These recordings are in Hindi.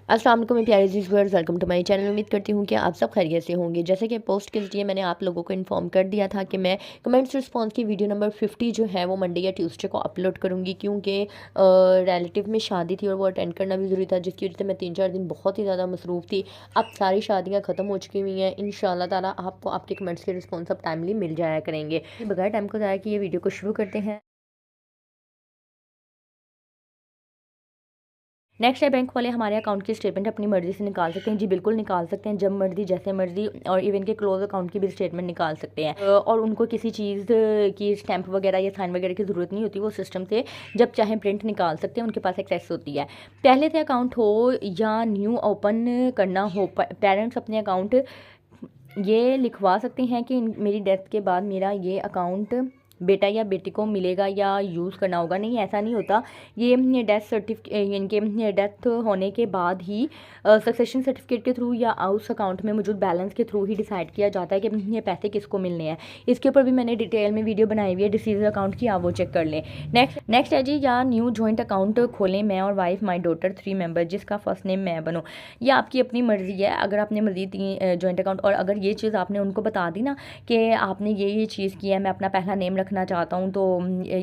अस्सलाम वालेकुम प्यारे viewers, welcome to my channel. उम्मीद करती हूँ कि आप सब खैरियत से होंगे। जैसे कि पोस्ट के लिए मैंने आप लोगों को इन्फॉर्म कर दिया था कि मैं कमेंट्स रिस्पांस की वीडियो नंबर 50 जो है वो मंडे या ट्यूसडे को अपलोड करूँगी, क्योंकि रिलेटिव में शादी थी और वो अटेंड करना भी ज़रूरी था, जिसकी वजह से मैं 3-4 दिन बहुत ही ज़्यादा मसरूफ़ थी। अब सारी शादियाँ ख़त्म हो चुकी हुई हैं। इंशाल्लाह ताला आपको आपके कमेंट्स के रिस्पॉन्स अब टाइमली मिल जाया करेंगे। बगैर टाइम को ज़ाया कि ये वीडियो को शुरू करते हैं। नेक्स्ट है, बैंक वाले हमारे अकाउंट की स्टेटमेंट अपनी मर्ज़ी से निकाल सकते हैं। जी बिल्कुल निकाल सकते हैं, जब मर्ज़ी जैसे मर्ज़ी, और इवन के क्लोज अकाउंट की भी स्टेटमेंट निकाल सकते हैं। और उनको किसी चीज़ की स्टैंप वगैरह या साइन वगैरह की ज़रूरत नहीं होती। वो सिस्टम से जब चाहे प्रिंट निकाल सकते हैं, उनके पास एक्सेस होती है। पहले से अकाउंट हो या न्यू ओपन करना हो, पेरेंट्स अपने अकाउंट ये लिखवा सकते हैं कि मेरी डेथ के बाद मेरा ये अकाउंट बेटा या बेटी को मिलेगा या यूज़ करना होगा। नहीं, ऐसा नहीं होता। ये डेथ सर्टिफिकेट, इनके डेथ होने के बाद ही सक्सेशन सर्टिफिकेट के थ्रू या उस अकाउंट में मौजूद बैलेंस के थ्रू ही डिसाइड किया जाता है कि ये पैसे किसको मिलने हैं। इसके ऊपर भी मैंने डिटेल में वीडियो बनाई हुई है डिसीज अकाउंट की, आप वो चेक कर लें। नेक्स्ट है जी, या न्यू जॉइंट अकाउंट खोलें, मैं और वाइफ माई डॉटर 3 मेंबर, जिसका फर्स्ट नेम मैं बनूँ। ये आपकी अपनी मर्ज़ी है। अगर आपने मज़ीद जॉइंट अकाउंट, और अगर ये चीज़ आपने उनको बता दी ना कि आपने ये चीज़ की है, मैं अपना पहला नेम रखना चाहता हूँ, तो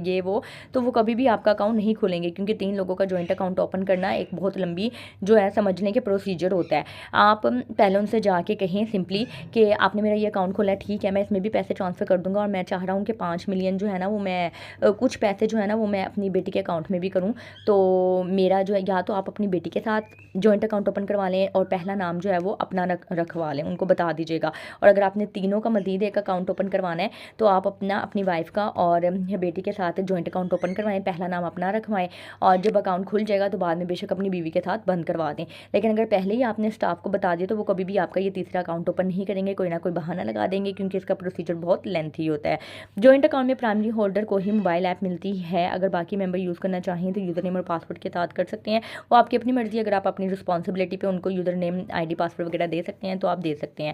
ये वो कभी भी आपका अकाउंट नहीं खोलेंगे, क्योंकि 3 लोगों का जॉइंट अकाउंट ओपन करना एक बहुत लंबी जो है समझने के प्रोसीजर होता है। आप पहले उनसे जाके कहें सिंपली कि आपने मेरा ये अकाउंट खोला है, ठीक है, मैं इसमें भी पैसे ट्रांसफ़र कर दूँगा, और मैं चाह रहा हूँ कि 5 मिलियन जो है ना वो मैं कुछ पैसे जो है ना वो मैं अपनी बेटी के अकाउंट में भी करूँ। तो मेरा जो है, या तो आप अपनी बेटी के साथ जॉइंट अकाउंट ओपन करवा लें और पहला नाम जो है वो अपना रखवा लें, उनको बता दीजिएगा। और अगर आपने तीनों का मज़ीद एक अकाउंट ओपन करवाना है, तो आप अपनी वाइफ का और बेटी के साथ जॉइंट अकाउंट ओपन करवाएं, पहला नाम अपना रखवाएं, और जब अकाउंट खुल जाएगा तो बाद में बेशक अपनी बीवी के साथ बंद करवा दें। लेकिन अगर पहले ही आपने स्टाफ को बता दिया तो वो कभी भी आपका ये तीसरा अकाउंट ओपन नहीं करेंगे, कोई ना कोई बहाना लगा देंगे, क्योंकि इसका प्रोसीजर बहुत लेंथी होता है। जॉइंट अकाउंट में प्राइमरी होल्डर को ही मोबाइल ऐप मिलती है। अगर बाकी मेंबर यूज़ करना चाहें तो यूज़र नेम और पासवर्ड के साथ कर सकते हैं, वो आपकी अपनी मर्ज़ी। अगर आप अपनी रिस्पॉन्सिबिलिटी पे उनको यूज़र नेम, ID, पासवर्ड वगैरह दे सकते हैं तो आप दे सकते हैं।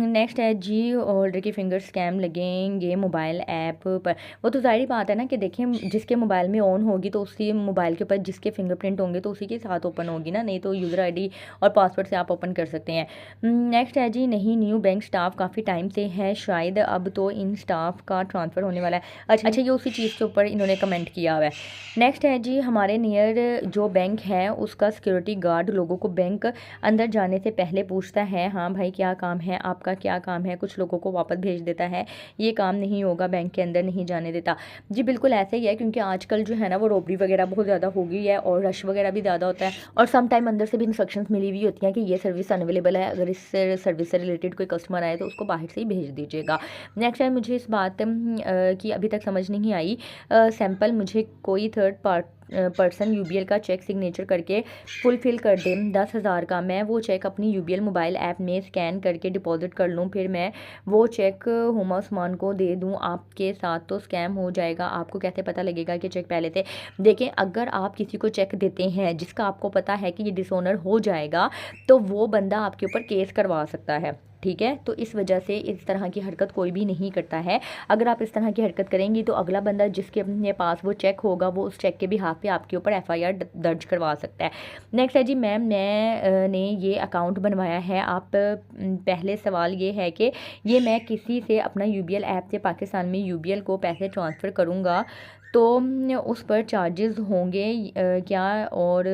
नेक्स्ट है जी, होल्डर के फिंगर स्कैम लगेंगे मोबाइल ऐप पर। वो तो ज़ाहिर बात है ना कि देखें, जिसके मोबाइल में ऑन होगी तो उसके मोबाइल के ऊपर जिसके फिंगरप्रिंट होंगे तो उसी के साथ ओपन होगी ना, नहीं तो यूज़र ID और पासवर्ड से आप ओपन कर सकते हैं। नेक्स्ट है जी, नहीं, न्यू बैंक स्टाफ काफ़ी टाइम से है, शायद अब तो इन स्टाफ का ट्रांसफ़र होने वाला है। अच्छा, ये उसी चीज़ के ऊपर इन्होंने कमेंट किया हुआ है। नेक्स्ट है जी, हमारे नियर जो बैंक है उसका सिक्योरिटी गार्ड लोगों को बैंक अंदर जाने से पहले पूछता है, हाँ भाई क्या काम है आपका, क्या काम है, कुछ लोगों को वापस भेज देता है। ये काम नहीं होगा, बैंक के अंदर नहीं जाने देता। जी बिल्कुल ऐसे ही है, क्योंकि आजकल जो है ना वो रॉबरी वगैरह बहुत ज़्यादा हो गई है और रश वगैरह भी ज़्यादा होता है, और सम टाइम अंदर से भी इंस्ट्रक्शंस मिली हुई होती हैं कि ये सर्विस अनअवेलेबल है, अगर इस सर्विस से रिलेटेड कोई कस्टमर आए तो उसको बाहर से ही भेज दीजिएगा। नेक्स्ट है, मुझे इस बात की अभी तक समझ नहीं आई, सैम्पल मुझे कोई थर्ड पर्सन UBL का चेक सिग्नेचर करके फुलफ़िल कर दे 10,000 का, मैं वो चेक अपनी UBL मोबाइल ऐप में स्कैन करके डिपॉजिट कर लूँ, फिर मैं वो चेक हुमा उस्मान को दे दूँ, आपके साथ तो स्कैम हो जाएगा। आपको कैसे पता लगेगा कि चेक पहले से? देखें, अगर आप किसी को चेक देते हैं जिसका आपको पता है कि ये डिसऑनर हो जाएगा, तो वो बंदा आपके ऊपर केस करवा सकता है, ठीक है। तो इस वजह से इस तरह की हरकत कोई भी नहीं करता है। अगर आप इस तरह की हरकत करेंगी तो अगला बंदा जिसके अपने पास वो चेक होगा, वो उस चेक के भी हाथ पे आपके ऊपर FIR दर्ज करवा सकता है। नेक्स्ट है जी, मैम ने ये अकाउंट बनवाया है, आप पहले सवाल ये है कि ये मैं किसी से अपना UBL ऐप से पाकिस्तान में UBL को पैसे ट्रांसफ़र करूँगा तो उस पर चार्जेस होंगे क्या? और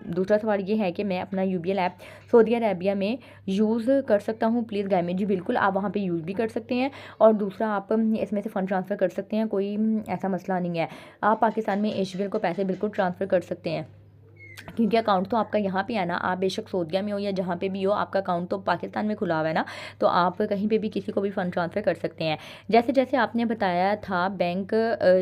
दूसरा सवाल ये है कि मैं अपना UBL ऐप सऊदी अरेबिया में यूज़ कर सकता हूँ प्लीज़ गाइड मी। जी बिल्कुल, आप वहाँ पे यूज़ भी कर सकते हैं, और दूसरा आप इसमें से फ़ंड ट्रांसफ़र कर सकते हैं, कोई ऐसा मसला नहीं है। आप पाकिस्तान में HBL को पैसे बिल्कुल ट्रांसफ़र कर सकते हैं, क्योंकि अकाउंट तो आपका यहाँ पे है ना। आप बेशक सऊदीया में हो या जहाँ पे भी हो, आपका अकाउंट तो पाकिस्तान में खुला हुआ है ना, तो आप कहीं पे भी किसी को भी फ़ंड ट्रांसफ़र कर सकते हैं। जैसे जैसे आपने बताया था बैंक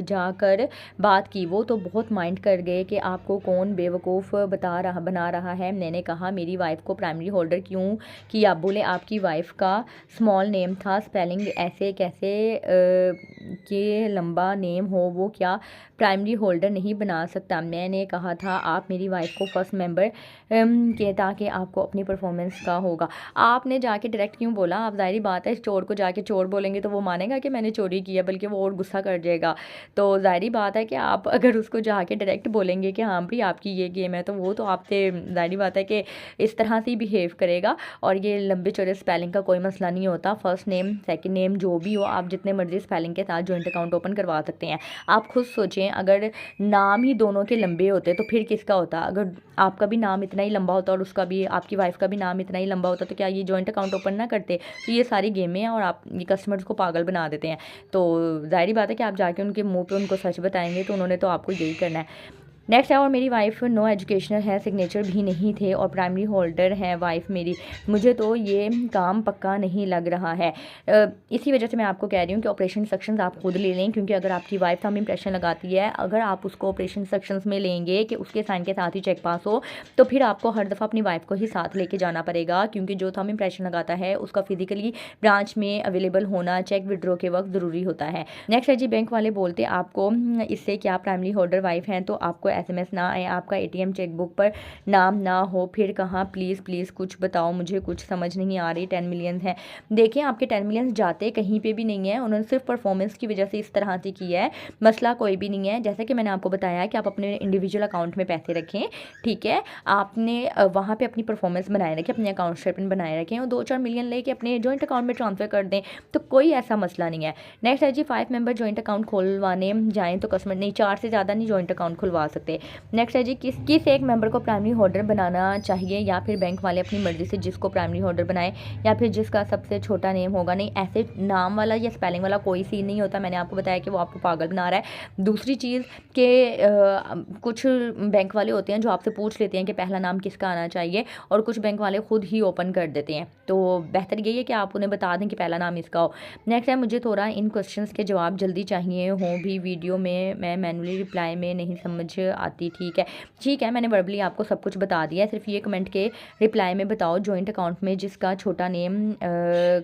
जाकर बात की, वो तो बहुत माइंड कर गए कि आपको कौन बेवकूफ़ बना रहा है। मैंने कहा मेरी वाइफ को प्राइमरी होल्डर क्यों किया? बोले आपकी वाइफ का स्मॉल नेम था, स्पेलिंग ऐसे कैसे के लंबा नेम हो वो क्या प्राइमरी होल्डर नहीं बना सकता? मैंने कहा था आप मेरी वाइफ वाइफ को फर्स्ट मेंबर के, ताकि आपको अपनी परफॉर्मेंस का होगा। आपने जाके डायरेक्ट क्यों बोला? आप ज़ाहिर बात है चोर को जाके चोर बोलेंगे तो वो मानेगा कि मैंने चोरी किया, बल्कि वो और गुस्सा कर जाएगा। तो ज़ाहिर बात है कि आप अगर उसको जाके डायरेक्ट बोलेंगे कि हाँ भाई आपकी ये गेम है, तो वो तो आपसे ज़ाहिर बात है कि इस तरह से ही बिहेव करेगा। और ये लंबे चौड़े स्पेलिंग का कोई मसला नहीं होता। फर्स्ट नेम सेकंड नेम जो भी हो, आप जितने मर्जी स्पेलिंग के साथ जॉइंट अकाउंट ओपन करवा सकते हैं। आप खुद सोचें, अगर नाम ही दोनों के लंबे होते तो फिर किसका होता? अगर आपका भी नाम इतना ही लंबा होता और उसका भी, आपकी वाइफ का भी नाम इतना ही लंबा होता, तो क्या ये जॉइंट अकाउंट ओपन ना करते? तो ये सारी गेमें हैं और आप ये कस्टमर्स को पागल बना देते हैं। तो ज़ाहिर बात है कि आप जाके उनके मुंह पे उनको सच बताएंगे, तो उन्होंने तो आपको यही करना है। नेक्स्ट है, और मेरी वाइफ नो एजुकेशनल है, सिग्नेचर भी नहीं थे और प्राइमरी होल्डर है वाइफ मेरी। मुझे तो ये काम पक्का नहीं लग रहा है। इसी वजह से मैं आपको कह रही हूँ कि ऑपरेशन इंस्ट्रक्शंस आप खुद ले लें, क्योंकि अगर आपकी वाइफ थंब इम्प्रेशन लगाती है, अगर आप उसको ऑपरेशन इंस्ट्रक्शंस में लेंगे कि उसके साइन के साथ ही चेक पास हो, तो फिर आपको हर दफ़ा अपनी वाइफ को ही साथ लेके जाना पड़ेगा, क्योंकि जो थंब इम्प्रेशन लगाता है उसका फिजिकली ब्रांच में अवेलेबल होना चेक विड्रॉ के वक्त ज़रूरी होता है। नेक्स्ट है जी, बैंक वाले बोलते आपको इससे क्या प्राइमरी होल्डर वाइफ हैं तो आपको एसएमएस ना आए, आपका एटीएम चेकबुक पर नाम ना हो, फिर कहाँ प्लीज़ प्लीज़ कुछ बताओ, मुझे कुछ समझ नहीं आ रही। 10 मिलियन है। देखिए आपके 10 मिलियन जाते कहीं पे भी नहीं है, उन्होंने सिर्फ परफॉर्मेंस की वजह से इस तरह से किया है, मसला कोई भी नहीं है। जैसे कि मैंने आपको बताया कि आप अपने इंडिविजुअल अकाउंट में पैसे रखें, ठीक है, आपने वहाँ पर अपनी परफॉर्मेंस बनाए रखें, अपने अकाउंट स्टेटमेंट बनाए रखें और 2-4 मिलियन लेके अपने जॉइंट अकाउंट में ट्रांसफ़र कर दें, तो कोई ऐसा मसला नहीं है। नेक्स्ट है जी, 5 मेंबर जॉइंट अकाउंट खोलवाने जाएँ तो कस्टमर नहीं, 4 से ज़्यादा नहीं जॉइंट अकाउंट खुलवा सकते। नेक्स्ट है जी, किस एक मेंबर को प्राइमरी होल्डर बनाना चाहिए, या फिर बैंक वाले अपनी मर्जी से जिसको प्राइमरी होल्डर बनाए, या फिर जिसका सबसे छोटा नेम होगा। नहीं, ऐसे नाम वाला या स्पेलिंग वाला कोई सीन नहीं होता। मैंने आपको बताया कि वो आपको पागल बना रहा है। दूसरी चीज़ कि कुछ बैंक वाले होते हैं जो आपसे पूछ लेते हैं कि पहला नाम किसका आना चाहिए, और कुछ बैंक वाले खुद ही ओपन कर देते हैं। तो बेहतर यही है कि आप उन्हें बता दें कि पहला नाम इसका हो। नेक्स्ट है, मुझे थोड़ा इन क्वेश्चंस के जवाब जल्दी चाहिए हों भी, वीडियो में मैं मैनुअली रिप्लाई में नहीं समझ आती। ठीक है, मैंने वर्बली आपको सब कुछ बता दिया है, सिर्फ ये कमेंट के रिप्लाई में बताओ जॉइंट अकाउंट में जिसका छोटा नेम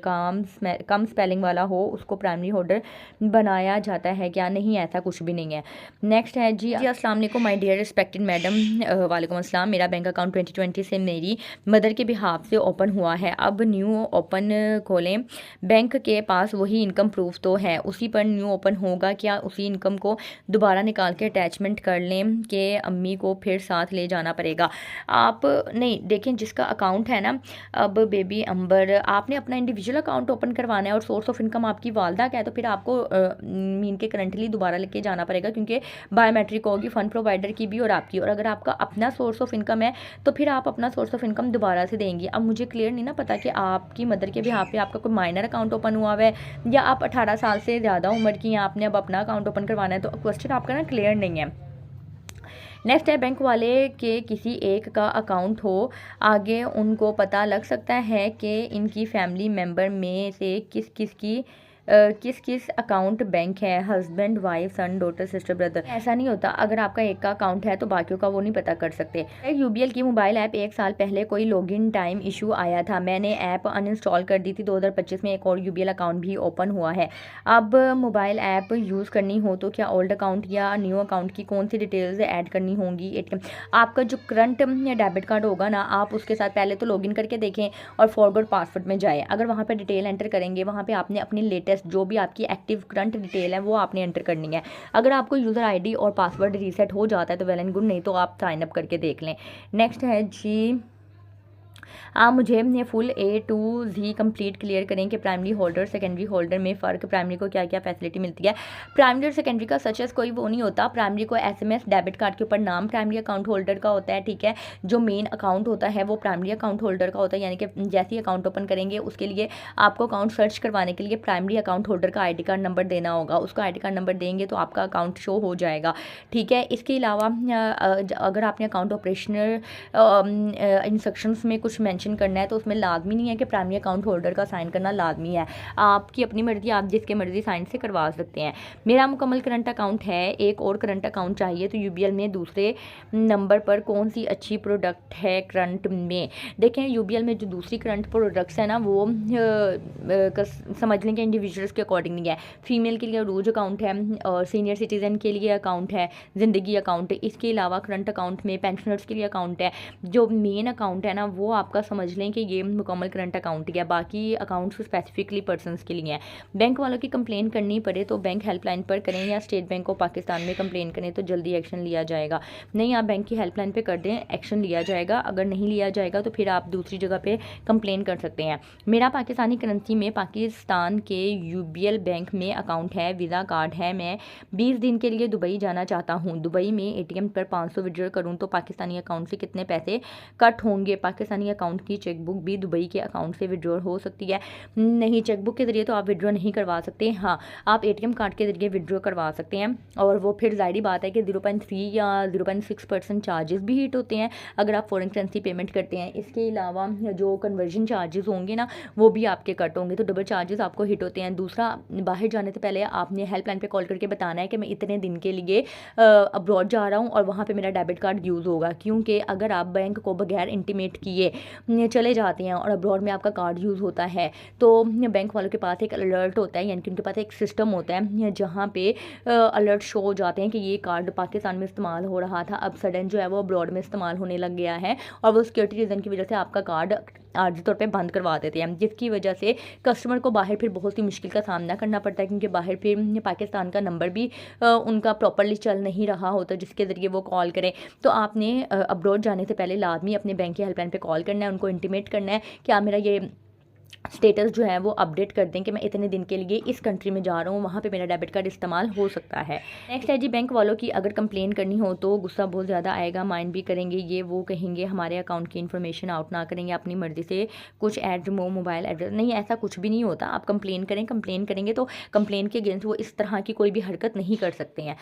कम स्पेलिंग वाला हो उसको प्राइमरी होल्डर बनाया जाता है क्या? नहीं, ऐसा कुछ भी नहीं है। नेक्स्ट है जी, अस्सलाम वालेकुम माय डियर रिस्पेक्टेड मैडम। वालेकुम अस्सलाम। मेरा बैंक अकाउंट 2020 से मेरी मदर के बिहाफ से ओपन हुआ है, अब न्यू ओपन खोलें, बैंक के पास वही इनकम प्रूफ तो है, उसी पर न्यू ओपन होगा क्या? उसी इनकम को दोबारा निकाल के अटैचमेंट कर लें कि अम्मी को फिर साथ ले जाना पड़ेगा? आप नहीं, देखें जिसका अकाउंट है ना, अब बेबी अंबर आपने अपना इंडिविजुअल अकाउंट ओपन करवाना है और सोर्स ऑफ इनकम आपकी वालदा का है, तो फिर आपको मीन के करंटली दोबारा लेके जाना पड़ेगा, क्योंकि बायोमेट्रिक होगी फंड प्रोवाइडर की भी और आपकी। और अगर आपका अपना सोर्स ऑफ इनकम है तो फिर आप अपना सोर्स ऑफ इनकम दोबारा से देंगी। अब मुझे क्लियर नहीं ना पता कि आपकी मदर के बिहाफ पे आपका कोई माइनर अकाउंट ओपन हुआ है या आप 18 साल से ज़्यादा उम्र की हैं, आपने अब अपना अकाउंट ओपन करवाना है, तो क्वेश्चन आपका ना क्लियर नहीं है। नेक्स्ट है, बैंक वाले के किसी एक का अकाउंट हो, आगे उनको पता लग सकता है कि इनकी फैमिली मेम्बर में से किस किस अकाउंट बैंक है, husband wife son daughter sister brother. ऐसा नहीं होता, अगर आपका एक का अकाउंट है तो बाकियों का वो नहीं पता कर सकते। यूबीएल की मोबाइल ऐप 1 साल पहले कोई लॉगिन टाइम इशू आया था, मैंने ऐप अनइंस्टॉल कर दी थी। 2025 में एक और यूबीएल अकाउंट भी ओपन हुआ है। अब मोबाइल ऐप यूज़ करनी हो तो क्या ओल्ड अकाउंट या न्यू अकाउंट की कौन सी डिटेल्स ऐड करनी होंगी? एटीएम आपका जो करंट डेबिट कार्ड होगा ना, आप उसके साथ पहले तो लॉगिन करके देखें और फॉरवर्ड पासवर्ड में जाए। अगर वहाँ पर डिटेल एंटर करेंगे, वहाँ पर आपने अपनी लेटेस्ट जो भी आपकी एक्टिव करंट डिटेल है वो आपने एंटर करनी है। अगर आपको यूज़र आईडी और पासवर्ड रीसेट हो जाता है तो वेल एंड गुड, नहीं तो आप साइन अप करके देख लें। नेक्स्ट है जी, आप मुझे full A to Z complete clear करें कि प्राइमरी होल्डर सेकेंडरी होल्डर में फ़र्क, प्राइमरी को क्या क्या फैसिलिटी मिलती है। प्राइमरी और सेकेंडरी का सच एस कोई वो नहीं होता। प्राइमरी को SMS डेबिट कार्ड के ऊपर नाम प्राइमरी अकाउंट होल्डर का होता है, ठीक है। जो मेन अकाउंट होता है वो प्राइमरी अकाउंट होल्डर का होता है, यानी कि जैसे ही अकाउंट ओपन करेंगे उसके लिए आपको अकाउंट सर्च करवाने के लिए प्राइमरी अकाउंट होल्डर का ID कार्ड नंबर देना होगा। उसका ID कार्ड नंबर देंगे तो आपका अकाउंट शो हो जाएगा, ठीक है। इसके अलावा अगर आपने अकाउंट ऑपरेशनल इंस्ट्रक्शंस में कुछ कुछ मेंशन करना है तो उसमें लाजमी नहीं है कि प्राइमरी अकाउंट होल्डर का साइन करना लाजमी है, आपकी अपनी मर्जी, आप जिसके मर्जी साइन से करवा सकते हैं। मेरा मुकम्मल करंट अकाउंट है, एक और करंट अकाउंट चाहिए, तो यूबीएल में दूसरे नंबर पर कौन सी अच्छी प्रोडक्ट है करंट में? देखें, यूबीएल में जो दूसरी करंट प्रोडक्ट्स है ना, वो समझ लें कि इंडिविजुअल्स के अकॉर्डिंग नहीं है। फीमेल के लिए रूज अकाउंट है और सीनियर सिटीज़न के लिए अकाउंट है, ज़िंदगी अकाउंट है। इसके अलावा करंट अकाउंट में पेंशनर्स के लिए अकाउंट है। जो मेन अकाउंट है ना, वो आपका समझ लें कि ये मुकम्मल करंट अकाउंट ही है, बाकी अकाउंट्स स्पेसिफिकली पर्सनस के लिए हैं। बैंक वालों की कंप्लेन करनी पड़े तो बैंक हेल्पलाइन पर करें या स्टेट बैंक ऑफ पाकिस्तान में कंप्लेन करें तो जल्दी एक्शन लिया जाएगा। नहीं, आप बैंक की हेल्पलाइन पे कर दें, एक्शन लिया जाएगा। अगर नहीं लिया जाएगा तो फिर आप दूसरी जगह पे कंप्लेन कर सकते हैं। मेरा पाकिस्तानी करेंसी में पाकिस्तान के यूबीएल बैंक में अकाउंट है, वीज़ा कार्ड है। मैं 20 दिन के लिए दुबई जाना चाहता हूँ। दुबई में एटीएम पर 500 विड्रॉ करूँ तो पाकिस्तानी अकाउंट से कितने पैसे कट होंगे? पाकिस्तानी अकाउंट की चेकबुक भी दुबई के अकाउंट से विड्रॉ हो सकती है? नहीं, चेकबुक के ज़रिए तो आप विड्रॉ नहीं करवा सकते। हाँ, आप एटीएम कार्ड के ज़रिए विड्रॉ करवा सकते हैं, और वो फिर ज़ाहिर बात है कि 0.3 या 0.6% चार्जेस भी हिट होते हैं अगर आप फॉरेन करेंसी पेमेंट करते हैं। इसके अलावा जो कन्वर्जन चार्जेस होंगे ना, वो भी आपके कट होंगे, तो डबल चार्जेस आपको हिट होते हैं। दूसरा, बाहर जाने से पहले आपने हेल्पलाइन पे कॉल करके बताना है कि मैं इतने दिन के लिए अब्रॉड जा रहा हूँ और वहाँ पे मेरा डेबिट कार्ड यूज़ होगा, क्योंकि अगर आप बैंक को बगैर इंटीमेट किए चले जाते हैं और अब्रॉड में आपका कार्ड यूज़ होता है तो बैंक वालों के पास एक अलर्ट होता है, यानी कि उनके पास एक सिस्टम होता है जहाँ पे अलर्ट शो हो जाते हैं कि ये कार्ड पाकिस्तान में इस्तेमाल हो रहा था, अब सडन जो है वो अब्रॉड में इस्तेमाल होने लग गया है, और वो सिक्योरिटी रीज़न की वजह से आपका कार्ड आर्जी तौर पे बंद करवा देते हैं, जिसकी वजह से कस्टमर को बाहर फिर बहुत सी मुश्किल का सामना करना पड़ता है, क्योंकि बाहर फिर पाकिस्तान का नंबर भी उनका प्रॉपरली चल नहीं रहा होता जिसके ज़रिए वो कॉल करें। तो आपने अब्रॉड जाने से पहले लाजमी अपने बैंक की हेल्पलाइन पे कॉल करना है, उनको इंटीमेट करना है कि आप मेरा ये स्टेटस जो है वो अपडेट कर दें कि मैं इतने दिन के लिए इस कंट्री में जा रहा हूँ, वहाँ पे मेरा डेबिट कार्ड इस्तेमाल हो सकता है। नेक्स्ट है जी, बैंक वालों की अगर कंप्लेन करनी हो तो गुस्सा बहुत ज़्यादा आएगा, माइंड भी करेंगे, ये वो कहेंगे हमारे अकाउंट की इन्फॉर्मेशन आउट ना करेंगे, अपनी मर्ज़ी से कुछ ऐड रिमूव मोबाइल एड्रेस। नहीं, ऐसा कुछ भी नहीं होता। आप कंप्लेन करें, कंप्लेन करेंगे तो कंप्लेन के अगेंस्ट वो इस तरह की कोई भी हरकत नहीं कर सकते हैं।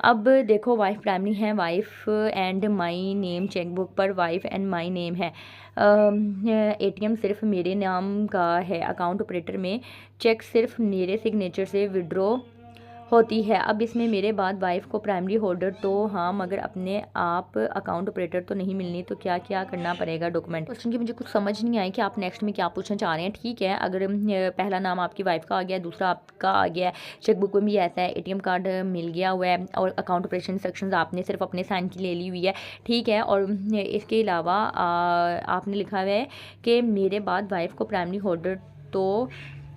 अब देखो, वाइफ प्राइमरी है, wife and my name chequebook पर वाइफ एंड माई नेम है, एटीएम सिर्फ मेरे नाम का है, अकाउंट ऑपरेटर में चेक सिर्फ मेरे सिग्नेचर से विड्रॉ होती है। अब इसमें मेरे बाद वाइफ को प्राइमरी होल्डर तो हाँ, मगर अपने आप अकाउंट ऑपरेटर तो नहीं मिलनी, तो क्या क्या करना पड़ेगा? डॉक्यूमेंट क्वेश्चन की मुझे कुछ समझ नहीं आई कि आप नेक्स्ट में क्या पूछना चाह रहे हैं। ठीक है, अगर पहला नाम आपकी वाइफ का आ गया, दूसरा आपका आ गया, चेकबुक में भी ऐसा है, एटीएम कार्ड मिल गया हुआ है, और अकाउंट ऑपरेशन सेक्शन आपने सिर्फ अपने साइन की ले ली हुई है, ठीक है, और इसके अलावा आपने लिखा हुआ है कि मेरे बाद वाइफ को प्राइमरी होल्डर तो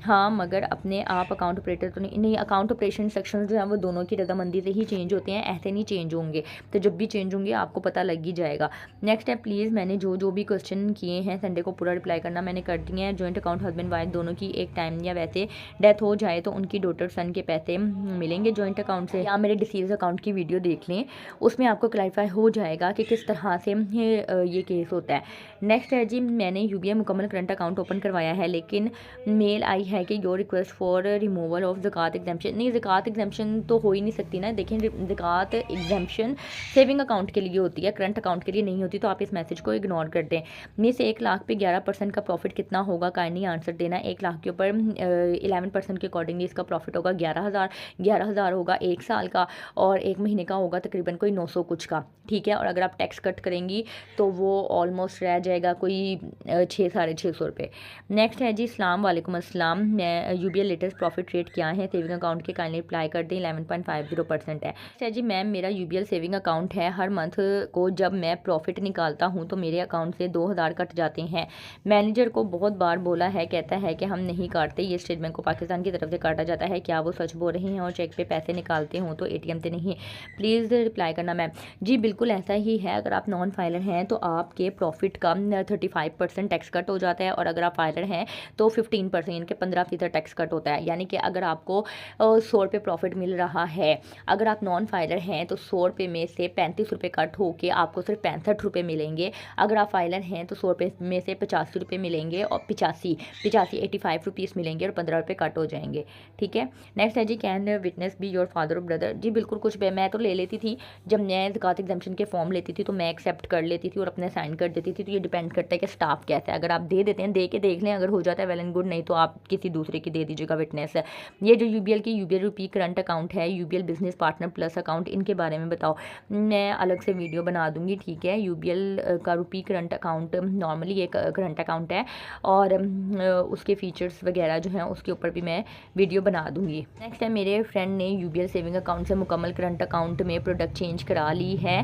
हाँ, मगर अपने आप अकाउंट ऑपरेटर तो नहीं। अकाउंट ऑपरेशन सेक्शन जो है वो दोनों की रजामंदी से ही चेंज होते हैं, ऐसे नहीं चेंज होंगे, तो जब भी चेंज होंगे आपको पता लग ही जाएगा। नेक्स्ट है, प्लीज़ मैंने जो भी क्वेश्चन किए हैं संडे को पूरा रिप्लाई करना मैंने कर दिए हैं। जॉइंट अकाउंट हस्बैंड वाइफ दोनों की एक टाइम या वैसे डेथ हो जाए तो उनकी डॉटर सन के पैसे मिलेंगे जॉइंट अकाउंट से, या मेरे डिसीज अकाउंट की वीडियो देख लें, उसमें आपको क्लैरिफाई हो जाएगा कि किस तरह से ये केस होता है। नेक्स्ट है जी, मैंने यूबीआई मुकम्मल करंट अकाउंट ओपन करवाया है, लेकिन मेल आई है कि your request for removal of zakat exemption. नहीं, ज़कात एग्जाम्पशन तो हो ही नहीं सकती ना। देखें, ज़कात एग्जाम्पशन सेविंग अकाउंट के लिए होती है, करंट अकाउंट के लिए नहीं होती, तो आप इस मैसेज को इग्नोर कर दें। में से 1 लाख पे 11% का प्रॉफिट कितना होगा? काइंडली आंसर देना। 1 लाख के ऊपर 11% के अकॉर्डिंगली इसका प्रॉफिट होगा 11,000 होगा 1 साल का, और 1 महीने का होगा तकरीबन कोई 900 कुछ का, ठीक है। और अगर आप टैक्स कट करेंगी तो वो ऑलमोस्ट रह जाएगा कोई 600-650 रुपये। नेक्स्ट है जी, अस्सलाम वालेकुम अस्सलाम, यूबीएल लेटेस्ट प्रॉफिट रेट क्या है सेविंग अकाउंट के? काइंडली अप्लाई कर दें। 11.50% है। अच्छा जी मैम, मेरा यूबीएल सेविंग अकाउंट है, हर मंथ को जब मैं प्रॉफिट निकालता हूँ तो मेरे अकाउंट से 2,000 कट जाते हैं। मैनेजर को बहुत बार बोला है, कहता है कि हम नहीं काटते, ये स्टेट बैंक ऑफ पाकिस्तान की तरफ से काटा जाता है, क्या वो सच बोल रहे हैं? और चेक पे पैसे निकालते हों तो एटीएम से नहीं? प्लीज़ रिप्लाई करना मैम। जी बिल्कुल ऐसा ही है, अगर आप नॉन फाइलर हैं तो आपके प्रॉफिट का 35% टैक्स कट हो जाता है, और अगर आप फाइलर हैं तो 15%, यानी कि 15% टैक्स कट होता है। यानी कि अगर आपको 100 रुपये प्रॉफिट मिल रहा है, अगर आप नॉन फाइलर हैं तो 100 रुपये में से 35 रुपये कट होके आपको सिर्फ 65 रुपये मिलेंगे। अगर आप फाइलर हैं तो 100 रुपये में से 85 रुपये मिलेंगे और 85 रुपीज़ मिलेंगे और 15 रुपये कट हो जाएंगे। ठीक है। नेक्स्ट है जी, can witness be your father और ब्रदर। जी बिल्कुल, कुछ मैं तो ले लेती थी, जब मैं ज़कात एग्जाम्पशन के फॉर्म लेती थी तो मैं एक्सेप्ट कर लेती थी और अपने साइन कर देती थी। तो ये डिपेंड करता है कि स्टाफ कैसा है। अगर आप दे देते हैं, दे के देख लें, अगर हो जाता है वेल एंड गुड, नहीं तो आप किसी दूसरे की दे दीजिएगा विटनेस। ये जो यूबीएल की यूबीएल रुपी करंट अकाउंट है, UBL business partner plus account, इनके बारे में बताओ, मैं अलग से वीडियो बना दूंगी। ठीक है। यूबीएल का रुपी करंट अकाउंट नॉर्मली एक करंट अकाउंट है और उसके फीचर्स वगैरह जो हैं उसके ऊपर भी मैं वीडियो बना दूंगी। नेक्स्ट है, मेरे फ्रेंड ने यूबीएल सेविंग अकाउंट से मुकम्मल करंट अकाउंट में प्रोडक्ट चेंज करा ली है,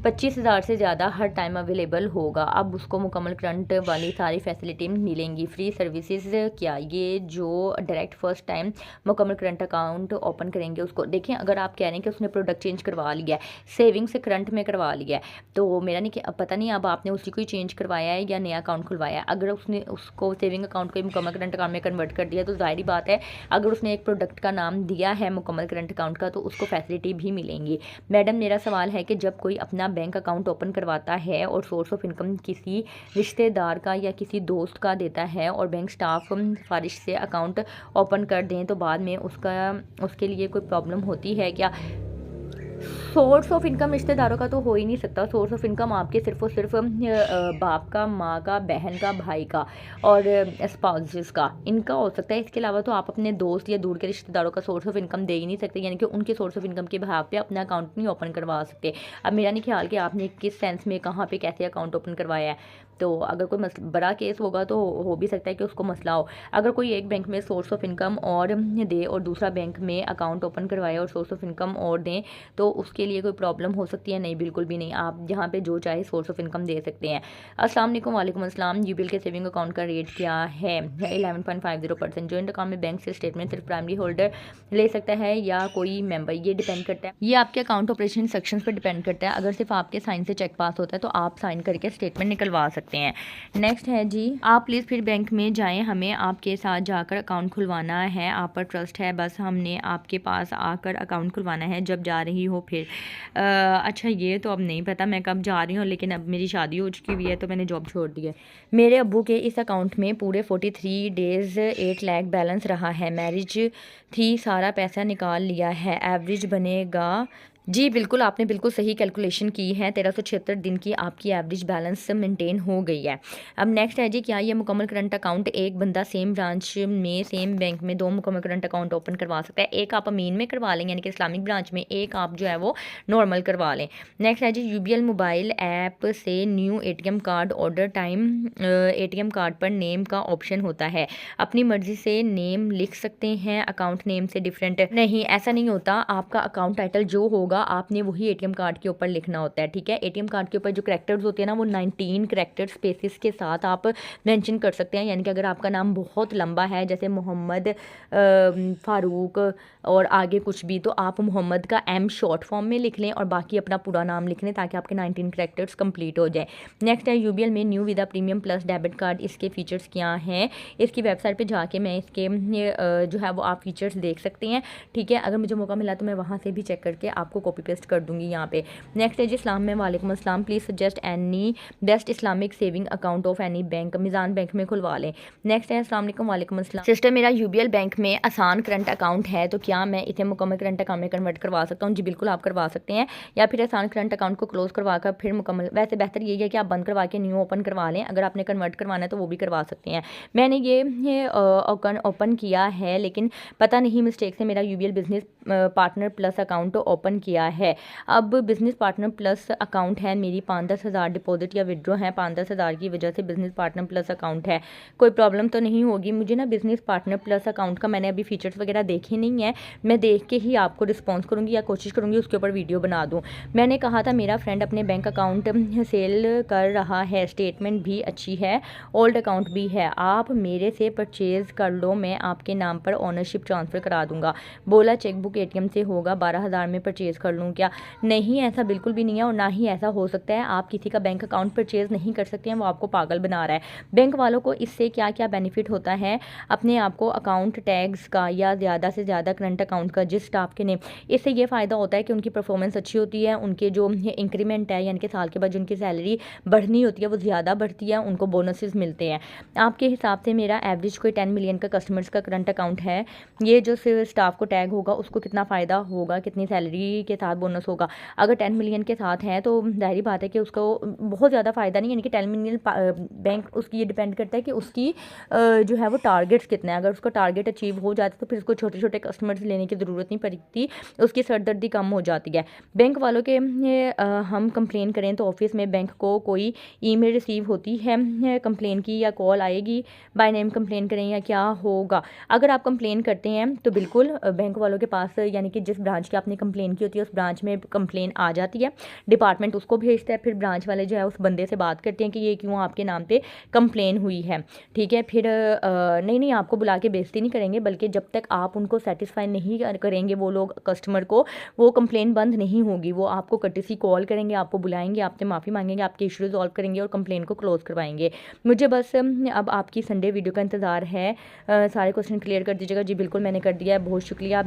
25,000 से ज़्यादा हर टाइम अवेलेबल होगा। अब उसको मुकम्मल करंट वाली सारी फैसिलिटी मिलेंगी, फ्री सर्विसेज। क्या ये जो डायरेक्ट फर्स्ट टाइम मुकम्मल करंट अकाउंट ओपन करेंगे उसको, देखें अगर आप कह रहे हैं कि उसने प्रोडक्ट चेंज करवा लिया है, सेविंग से करंट में करवा लिया है, तो मेरा नहीं कि पता नहीं अब आपने उसी को ही चेंज करवाया है या नया अकाउंट खुलवाया है। अगर उसने उसको सेविंग अकाउंट को मुकम्मल करंट अकाउंट में कन्वर्ट कर दिया तो जाहिर बात है, अगर उसने एक प्रोडक्ट का नाम दिया है मुकम्मल करंट अकाउंट का, तो उसको फैसिलिटी भी मिलेंगी। मैडम, मेरा सवाल है कि जब कोई अपना बैंक अकाउंट ओपन करवाता है और सोर्स ऑफ इनकम किसी रिश्तेदार का या किसी दोस्त का देता है और बैंक स्टाफ सिफारिश से अकाउंट ओपन कर दें, तो बाद में उसके लिए कोई प्रॉब्लम होती है क्या? सोर्स ऑफ इनकम रिश्तेदारों का तो हो ही नहीं सकता। सोर्स ऑफ इनकम आपके सिर्फ और सिर्फ बाप का, माँ का, बहन का, भाई का और स्पाउसेस का, इनका हो सकता है। इसके अलावा तो आप अपने दोस्त या दूर के रिश्तेदारों का सोर्स ऑफ इनकम दे ही नहीं सकते, यानी कि उनके सोर्स ऑफ इनकम के भाव पे अपना अकाउंट नहीं ओपन करवा सकते। अब मेरा नहीं ख्याल कि आपने किस सेंस में, कहाँ पे, कैसे अकाउंट ओपन करवाया है। तो अगर कोई बड़ा केस होगा तो हो भी सकता है कि उसको मसला हो। अगर कोई एक बैंक में सोर्स ऑफ इनकम और दे और दूसरा बैंक में अकाउंट ओपन करवाए और सोर्स ऑफ इनकम और दें, तो उसके लिए कोई प्रॉब्लम हो सकती है? नहीं, बिल्कुल भी नहीं। आप जहाँ पे जो चाहे सोर्स ऑफ इनकम दे सकते हैं। अस्सलाम वालेकुम। वालेकुम अस्सलाम। यूबीएल के सेविंग अकाउंट का रेट क्या है? 11.50%। जॉइंट अकाउंट में बैंक से स्टेटमेंट सिर्फ प्राइमरी होल्डर ले सकता है या कोई मेंबर? ये डिपेंड करता है, ये आपके अकाउंट ऑपरेशन सेक्शन पर डिपेंड करता है। अगर सिर्फ आपके साइन से चेक पास होता है तो आप साइन करके स्टेटमेंट निकलवा सकते हैं। नेक्स्ट है जी, आप प्लीज़ फिर बैंक में जाएं, हमें आपके साथ जाकर अकाउंट खुलवाना है, आप पर ट्रस्ट है, बस हमने आपके पास आकर अकाउंट खुलवाना है। जब जा रही हो फिर? अच्छा, ये तो अब नहीं पता मैं कब जा रही हूँ, लेकिन अब मेरी शादी हो चुकी हुई है तो मैंने जॉब छोड़ दी है। मेरे अब्बू के इस अकाउंट में पूरे 43 डेज़ 8 लाख बैलेंस रहा है, मैरिज थी, सारा पैसा निकाल लिया है, एवरेज बनेगा? जी बिल्कुल, आपने बिल्कुल सही कैलकुलेशन की है। 1376 दिन की आपकी एवरेज बैलेंस मेंटेन हो गई है। अब नेक्स्ट है जी, क्या ये मुकम्मल करंट अकाउंट एक बंदा सेम ब्रांच में, सेम बैंक में 2 मुकम्मल करंट अकाउंट ओपन करवा सकता है? एक आप अमीन में करवा लें यानी कि इस्लामिक ब्रांच में, एक आप जो है वो नॉर्मल करवा लें। नेक्स्ट है जी, यूबीएल मोबाइल ऐप से new ATM card order time, ATM card पर नेम का ऑप्शन होता है, अपनी मर्जी से नेम लिख सकते हैं, अकाउंट नेम से डिफरेंट नहीं, ऐसा नहीं होता। आपका अकाउंट टाइटल जो होगा आपने वही एटीएम कार्ड के ऊपर लिखना होता है। ठीक है। एटीएम कार्ड के ऊपर जो करैक्टर्स होते हैं ना, वो 19 करैक्टर स्पेसिस के साथ आप मेंशन कर सकते हैं। यानी कि अगर आपका नाम बहुत लंबा है, जैसे मोहम्मद फारूक और आगे कुछ भी, तो आप मोहम्मद का एम शॉर्ट फॉर्म में लिख लें और बाकी अपना पूरा नाम लिख लें ताकि आपके 19 करैक्टर्स कंप्लीट हो जाए। नेक्स्ट है, यूबीएल में न्यू विदा प्रीमियम प्लस डेबिट कार्ड, इसके फीचर्स क्या हैं? इसकी वेबसाइट पे जाके मैं इसके जो है वो आप फीचर्स देख सकते हैं। ठीक है। अगर मुझे मौका मिला तो मैं वहाँ से भी चेक करके आपको कॉपी पेस्ट कर दूंगी यहाँ पे। नेक्स्ट है जी, इस्लाम में वालेकुम अस्सलाम, please suggest any best Islamic saving account of any bank, Meezan bank में खुलवा लें। नेक्स्ट है, अस्सलाम वालेकुम। वालेकुम अस्सलाम। सिस्टर, मेरा यूबीएल बैंक में आसान करंट अकाउंट है, तो क्या मैं इसे मुकम्मल करंट अकाउंट में कन्वर्ट करवा सकता हूँ? जी बिल्कुल, आप करवा सकते हैं, या फिर आसान करंट अकाउंट को क्लोज करवा कर फिर मुकम्मल, वैसे बेहतर यही है कि आप बंद करवा के न्यू ओपन करवा लें। अगर आपने कन्वर्ट करवाना है तो वो भी करवा सकते हैं। मैंने ये ओपन किया है, लेकिन पता नहीं मिस्टेक से मेरा UBL business partner plus account open किया है। अब बिजनेस पार्टनर प्लस अकाउंट है, मेरी 5-10 हज़ार डिपॉजिट या विड्रॉ है, 5-10 हज़ार की वजह से बिजनेस पार्टनर प्लस अकाउंट है, कोई प्रॉब्लम तो नहीं होगी? मुझे ना बिजनेस पार्टनर प्लस अकाउंट का मैंने अभी फीचर्स वगैरह देखे नहीं है, मैं देख के ही आपको रिस्पॉन्स करूँगी या कोशिश करूँगी उसके ऊपर वीडियो बना दूँ। मैंने कहा था मेरा फ्रेंड अपने बैंक अकाउंट सेल कर रहा है, स्टेटमेंट भी अच्छी है, ओल्ड अकाउंट भी है, आप मेरे से परचेज़ कर लो, मैं आपके नाम पर ओनरशिप ट्रांसफ़र करा दूँगा। बोला चेकबुक एटीएम से होगा, 12,000 में परचेज़ कर लूँ क्या? नहीं, ऐसा बिल्कुल भी नहीं है और ना ही ऐसा हो सकता है। आप किसी का बैंक अकाउंट परचेज़ नहीं कर सकते हैं, वो आपको पागल बना रहा है। बैंक वालों को इससे क्या क्या बेनिफिट होता है, अपने आप को अकाउंट टैक्स का या ज़्यादा से ज़्यादा करंट अकाउंट का जिस स्टाफ के नेम, इससे ये फ़ायदा होता है कि उनकी परफॉर्मेंस अच्छी होती है, उनके जो इंक्रीमेंट है यानी कि साल के बाद जो उनकी सैलरी बढ़नी होती है वो ज़्यादा बढ़ती है, उनको बोनसेस मिलते हैं। आपके हिसाब से मेरा एवरेज कोई 10 मिलियन का कस्टमर्स का करंट अकाउंट है, ये जो सिर्फ स्टाफ को टैग होगा उसको कितना फ़ायदा होगा, कितनी सैलरी के साथ बोनस होगा। अगर 10 मिलियन के साथ है तो ज़ाहिर बात है कि उसको बहुत ज़्यादा फ़ायदा नहीं, यानी कि 10 मिलियन बैंक उसकी ये डिपेंड करता है कि उसकी जो है वो टारगेट्स कितने हैं। अगर उसका टारगेट अचीव हो जाता है तो फिर उसको छोटे छोटे कस्टमर्स लेने की ज़रूरत नहीं पड़ती, उसकी सरदर्दी कम हो जाती है। बैंक वालों के हम कंप्लेन करें तो ऑफिस में बैंक को कोई ईमेल रिसीव होती है कंप्लेन की या कॉल आएगी, बाय नेम कंप्लेन करें या क्या होगा? अगर आप कंप्लेन करते हैं तो बिल्कुल बैंक वालों के पास यानी कि जिस ब्रांच की आपने कंप्लेन की होती है उस ब्रांच में कंप्लेन आ जाती है, डिपार्टमेंट उसको भेजता है, फिर ब्रांच वाले जो है उस बंदे से बात करते हैं कि ये क्यों आपके नाम पे कंप्लेन हुई है। ठीक है, फिर नहीं आपको बुला के बेइज्जती नहीं करेंगे, बल्कि जब तक आप उनको सेटिस्फाई नहीं करेंगे वो लोग कस्टमर को, वो कंप्लेन बंद नहीं होगी। वो आपको कर्टेसी कॉल करेंगे, आपको बुलाएंगे, आपसे माफ़ी मांगेंगे, आपके इशू रिजॉल्व करेंगे और कंप्लेन को क्लोज करवाएंगे। मुझे बस अब आपकी संडे वीडियो का इंतज़ार है। सारे क्वेश्चन क्लियर कर दीजिएगा। जी बिल्कुल मैंने कर दिया है, बहुत शुक्रिया।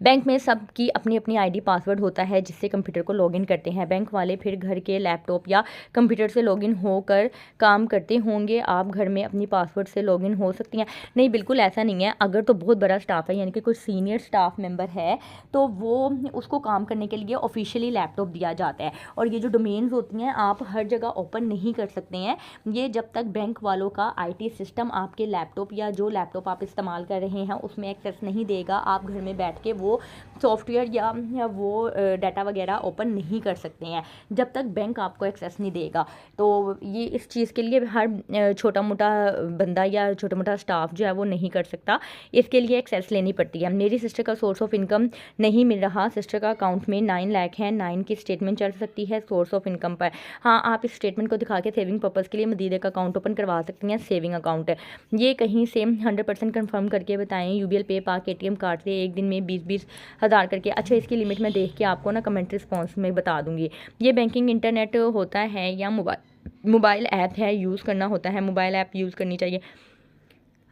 बैंक में सबकी अपनी अपनी आईडी पासवर्ड होता है जिससे कंप्यूटर को लॉगिन करते हैं। बैंक वाले फिर घर के लैपटॉप या कंप्यूटर से लॉगिन होकर काम करते होंगे। आप घर में अपनी पासवर्ड से लॉगिन हो सकती हैं? नहीं, बिल्कुल ऐसा नहीं है। अगर तो बहुत बड़ा स्टाफ है यानी कि कोई सीनियर स्टाफ मेंबर है तो वो उसको काम करने के लिए ऑफिशियली लैपटॉप दिया जाता है। और ये जो डोमेन्स होती हैं आप हर जगह ओपन नहीं कर सकते हैं, ये जब तक बैंक वालों का IT सिस्टम आपके लैपटॉप या जो लैपटॉप आप इस्तेमाल कर रहे हैं उसमें एक्सेस नहीं देगा, आप घर में बैठ के वो सॉफ्टवेयर या वो डाटा वगैरह ओपन नहीं कर सकते हैं जब तक बैंक आपको एक्सेस नहीं देगा। तो ये इस चीज़ के लिए हर छोटा मोटा बंदा या छोटा मोटा स्टाफ जो है वो नहीं कर सकता, इसके लिए एक्सेस लेनी पड़ती है। मेरी सिस्टर का सोर्स ऑफ इनकम नहीं मिल रहा, सिस्टर का अकाउंट में 9 लाख है, 9 की स्टेटमेंट चल सकती है सोर्स ऑफ इनकम पर। हाँ, आप इस स्टेटमेंट को दिखा के सेविंग पर्पज़ के लिए मदीद का अकाउंट ओपन करवा सकती हैं, सेविंग अकाउंट है ये। कहीं से 100% कन्फर्म करके बताएं, UBL पे पाक ATM कार्ड से एक दिन में 20-20 हज़ार करके। अच्छा, इसकी लिमिट मैं देख के आपको ना कमेंट रिस्पॉन्स में बता दूंगी। ये बैंकिंग इंटरनेट होता है या मोबाइल ऐप है यूज़ करना होता है? मोबाइल ऐप यूज़ करनी चाहिए।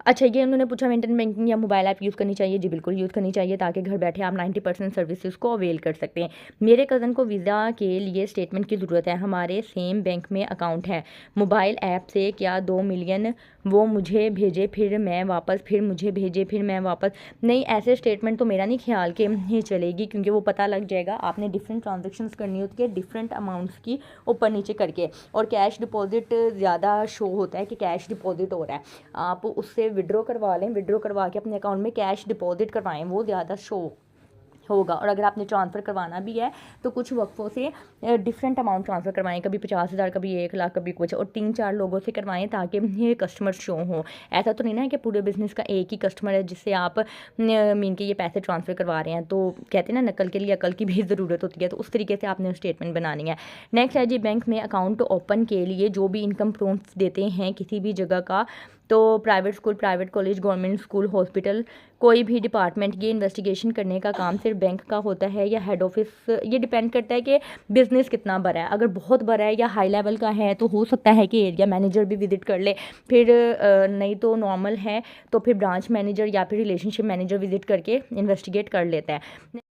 अच्छा, ये उन्होंने पूछा इंटरनेट बैंकिंग या मोबाइल ऐप यूज़ करनी चाहिए? जी बिल्कुल यूज़ करनी चाहिए, ताकि घर बैठे आप 90% सर्विसेज को अवेल कर सकते हैं। मेरे कज़न को वीज़ा के लिए स्टेटमेंट की ज़रूरत है, हमारे सेम बैंक में अकाउंट है, मोबाइल ऐप से क्या 2 मिलियन वो मुझे भेजे फिर मैं वापस, फिर मुझे भेजे फिर मैं वापस? नहीं, ऐसे स्टेटमेंट तो मेरा नहीं ख्याल कि ही चलेगी, क्योंकि वो पता लग जाएगा। आपने डिफरेंट ट्रांजेक्शन्स करनी होती है डिफरेंट अमाउंट्स की ऊपर नीचे करके, और कैश डिपॉजिट ज़्यादा शो होता है कि कैश डिपॉजिट हो रहा है। आप उससे विड्रॉ करवा लें, विड्रॉ करवा के अपने अकाउंट में कैश डिपॉजिट करवाएं, वो ज़्यादा शो होगा। और अगर आपने ट्रांसफ़र करवाना भी है तो कुछ वक्फों से डिफरेंट अमाउंट ट्रांसफ़र करवाएं, कभी 50,000, कभी 1 लाख, कभी कुछ, और 3-4 लोगों से करवाएं ताकि ये कस्टमर शो हो। ऐसा तो नहीं ना है कि पूरे बिजनेस का एक ही कस्टमर है जिससे आप मीन के ये पैसे ट्रांसफ़र करवा रहे हैं। तो कहते हैं ना, नकल के लिए अकल की भी ज़रूरत होती है, तो उस तरीके से आपने स्टेटमेंट बनानी है। नेक्स्ट है जी, बैंक में अकाउंट ओपन के लिए जो भी इनकम प्रूफ देते हैं किसी भी जगह का, तो private school, private college, government school, hospital, कोई भी डिपार्टमेंट, ये इन्वेस्टिगेशन करने का काम सिर्फ बैंक का होता है या हेड ऑफिस? ये डिपेंड करता है कि बिज़नेस कितना बड़ा है। अगर बहुत बड़ा है या हाई लेवल का है तो हो सकता है कि एरिया मैनेजर भी विजिट कर ले, फिर नहीं तो नॉर्मल है तो फिर ब्रांच मैनेजर या फिर रिलेशनशिप मैनेजर विजिट करके इन्वेस्टिगेट कर लेता है।